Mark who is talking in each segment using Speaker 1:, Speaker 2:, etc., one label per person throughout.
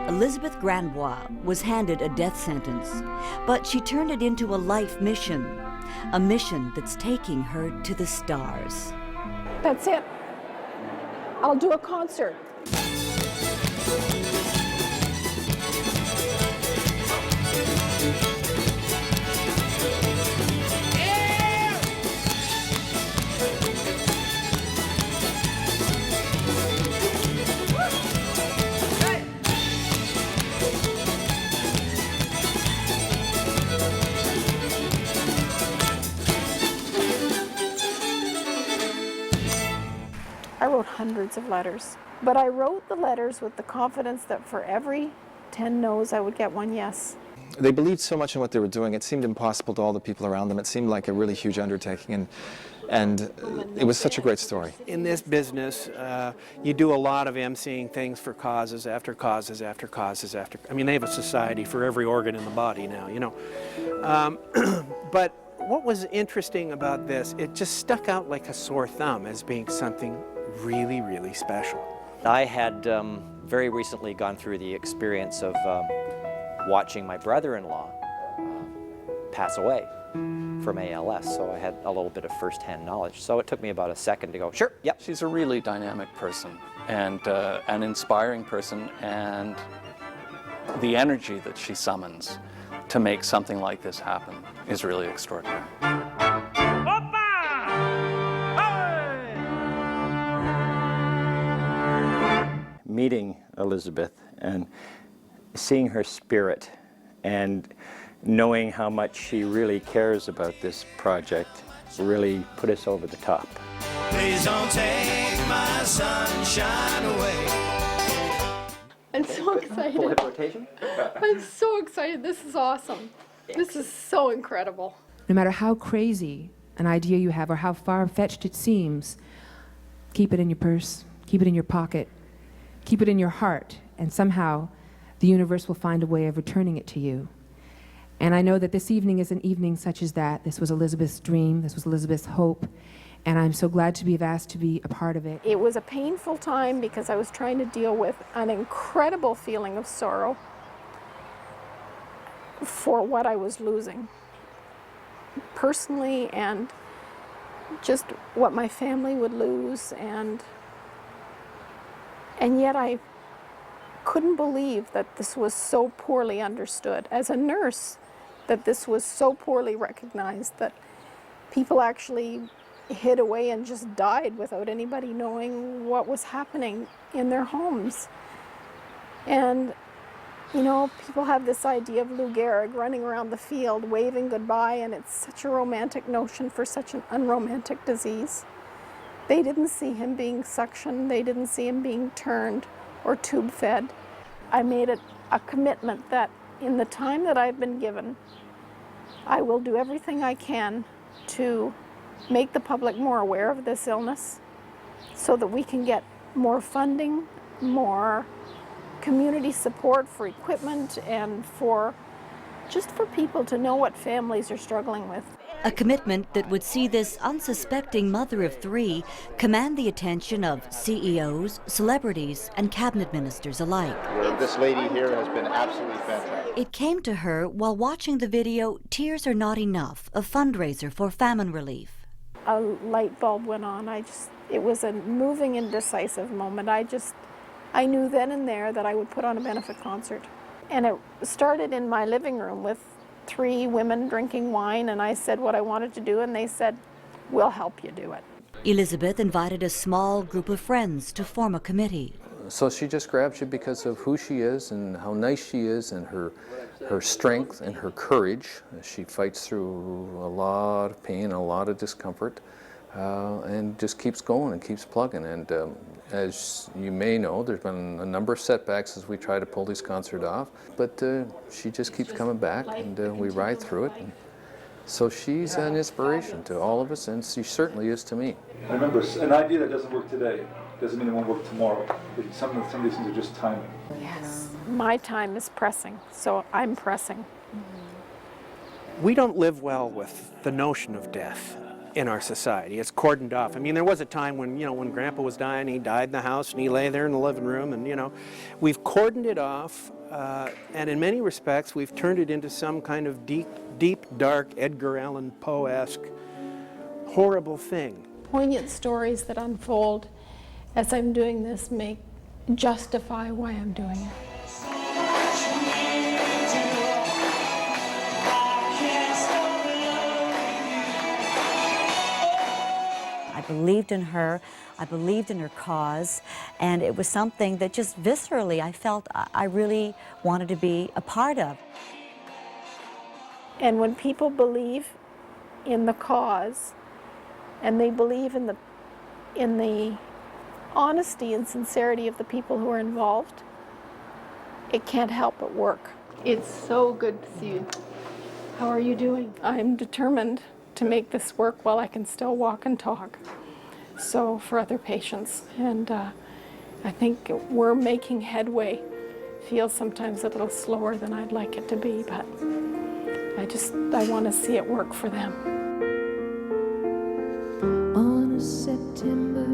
Speaker 1: Elizabeth Grandbois was handed a death sentence, but she turned it into a life mission, a mission that's taking her to the stars.
Speaker 2: That's it. I'll do a concert. I wrote hundreds of letters, but I wrote the letters with the confidence that for every 10 no's, I would get one yes.
Speaker 3: They believed so much in what they were doing, it seemed impossible to all the people around them. It seemed like a really huge undertaking, and it was such a great story.
Speaker 4: In this business, you do a lot of emceeing things for causes after causes after causes after. I mean, they have a society for every organ in the body now, you know. But what was interesting about this, it just stuck out like a sore thumb as being something really, really special.
Speaker 5: I had very recently gone through the experience of watching my brother-in-law pass away from ALS, so I had a little bit of first-hand knowledge. So it took me about a second to go, sure, yep.
Speaker 6: She's a really dynamic person and an inspiring person, and the energy that she summons to make something like this happen is really extraordinary.
Speaker 7: Meeting Elizabeth and seeing her spirit and knowing how much she really cares about this project really put us over the top.
Speaker 8: Please don't take my sunshine away.
Speaker 2: I'm so excited.
Speaker 5: Rotation?
Speaker 2: I'm so excited. This is awesome. This is so incredible.
Speaker 9: No matter how crazy an idea you have or how far-fetched it seems, keep it in your purse, keep it in your pocket, keep it in your heart, and somehow the universe will find a way of returning it to you. And I know that this evening is an evening such as that. This was Elizabeth's dream, this was Elizabeth's hope, and I'm so glad to be asked to be a part of it.
Speaker 2: It was a painful time because I was trying to deal with an incredible feeling of sorrow for what I was losing, personally, and just what my family would lose, and yet I couldn't believe that this was so poorly understood. As a nurse, that this was so poorly recognized, that people actually hid away and just died without anybody knowing what was happening in their homes. And, you know, people have this idea of Lou Gehrig running around the field waving goodbye, and it's such a romantic notion for such an unromantic disease. They didn't see him being suctioned, they didn't see him being turned or tube fed. I made it a commitment that in the time that I've been given, I will do everything I can to make the public more aware of this illness so that we can get more funding, more community support for equipment, and just for people to know what families are struggling with.
Speaker 1: A commitment that would see this unsuspecting mother of three command the attention of CEOs, celebrities, and cabinet ministers alike.
Speaker 10: This lady here has been absolutely fantastic.
Speaker 1: It came to her while watching the video Tears Are Not Enough, a fundraiser for famine relief.
Speaker 2: A light bulb went on. It was a moving and decisive moment. I knew then and there that I would put on a benefit concert. And it started in my living room with 3 women drinking wine, and I said what I wanted to do, and they said, we'll help you do it.
Speaker 1: Elizabeth invited a small group of friends to form a committee.
Speaker 6: So she just grabs you because of who she is and how nice she is and her strength and her courage. She fights through a lot of pain, a lot of discomfort, and just keeps going and keeps plugging. And as you may know, there's been a number of setbacks as we try to pull this concert off, but she just keeps coming back, and we ride through it. And so she's an inspiration to all of us, and she certainly is to me.
Speaker 11: Remember, an idea that doesn't work today doesn't mean it won't work tomorrow. Some of these things are just timing.
Speaker 2: Yes. My time is pressing, so I'm pressing.
Speaker 4: We don't live well with the notion of death. in our society. It's cordoned off. I mean, there was a time when, you know, when Grandpa was dying, he died in the house and he lay there in the living room, and, you know, we've cordoned it off, and in many respects we've turned it into some kind of deep, dark, Edgar Allan Poe-esque horrible thing.
Speaker 2: Poignant stories that unfold as I'm doing this justify why I'm doing it.
Speaker 1: I believed in her, I believed in her cause, and it was something that just viscerally I felt I really wanted to be a part of.
Speaker 2: And when people believe in the cause, and they believe in the honesty and sincerity of the people who are involved, it can't help but work. It's so good to see you. How are you doing? I'm determined to make this work while I can still walk and talk. So for other patients, and I think we're making headway. Feels sometimes a little slower than I'd like it to be, but I want to see it work for them.
Speaker 12: On a September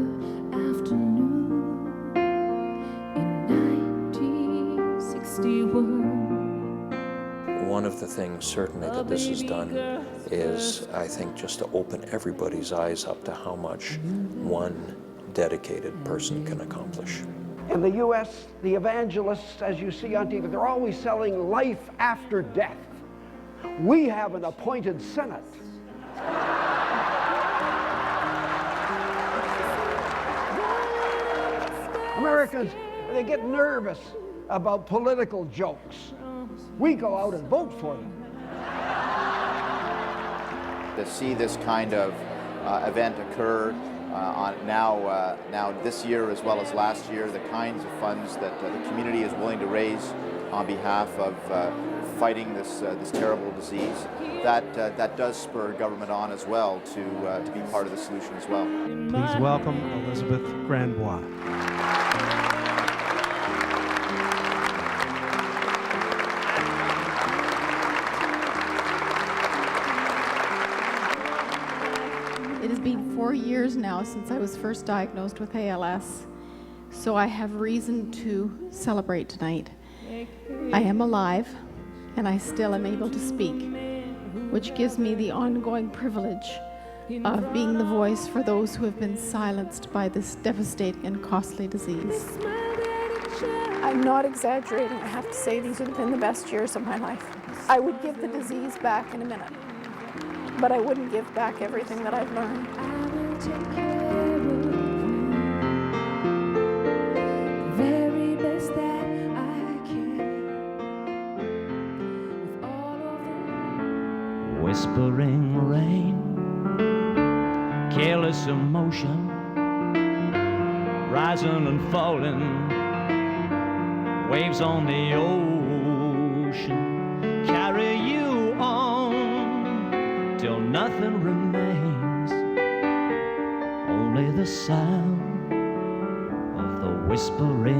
Speaker 12: afternoon in 1961.
Speaker 6: One of the things certainly that this has done is, I think, just to open everybody's eyes up to how much one dedicated person can accomplish.
Speaker 13: In the U.S., the evangelists, as you see on TV, they're always selling life after death. We have an appointed Senate. Americans, they get nervous about political jokes. We go out and vote for them.
Speaker 10: To see this kind of event occur now this year as well as last year, the kinds of funds that the community is willing to raise on behalf of fighting this terrible disease, that does spur government on as well to be part of the solution as well.
Speaker 4: Please welcome Elizabeth Grandbois.
Speaker 2: It has been 4 years now since I was first diagnosed with ALS, so I have reason to celebrate tonight. I am alive, and I still am able to speak, which gives me the ongoing privilege of being the voice for those who have been silenced by this devastating and costly disease. I'm not exaggerating. I have to say these have been the best years of my life. I would give the disease back in a minute, but I wouldn't give back everything that I've learned.
Speaker 8: Whispering rain, careless emotion, rising and falling, waves on the ocean carry you on till nothing remains, only the sound of the whispering